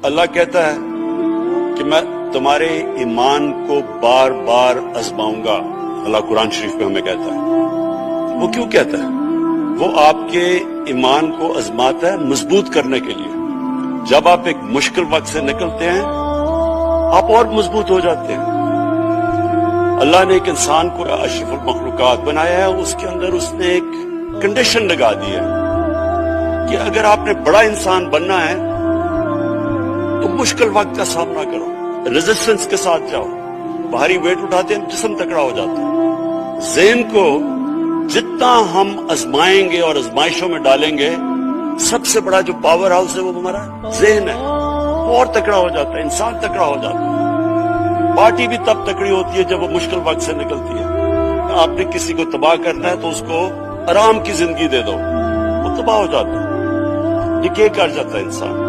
اللہ کہتا ہے کہ میں تمہارے ایمان کو بار بار آزماؤں گا. اللہ قرآن شریف میں ہمیں کہتا ہے. وہ کیوں کہتا ہے؟ وہ آپ کے ایمان کو آزماتا ہے مضبوط کرنے کے لیے. جب آپ ایک مشکل وقت سے نکلتے ہیں آپ اور مضبوط ہو جاتے ہیں. اللہ نے ایک انسان کو اشرف المخلوقات بنایا ہے. اس کے اندر اس نے ایک کنڈیشن لگا دی ہے کہ اگر آپ نے بڑا انسان بننا ہے تو مشکل وقت کا سامنا کرو, ریزسٹنس کے ساتھ جاؤ. بھاری ویٹ اٹھاتے ہیں جسم تکڑا ہو جاتا ہے. ذہن کو جتنا ہم آزمائیں گے اور آزمائشوں میں ڈالیں گے, سب سے بڑا جو پاور ہاؤس ہے وہ ہمارا ذہن ہے. وہ اور تکڑا ہو جاتا ہے, انسان تکڑا ہو جاتا ہے. پارٹی بھی تب تکڑی ہوتی ہے جب وہ مشکل وقت سے نکلتی ہے. آپ نے کسی کو تباہ کرنا ہے تو اس کو آرام کی زندگی دے دو, وہ تباہ ہو جاتا ہے, ڈکے کر جاتا ہے انسان.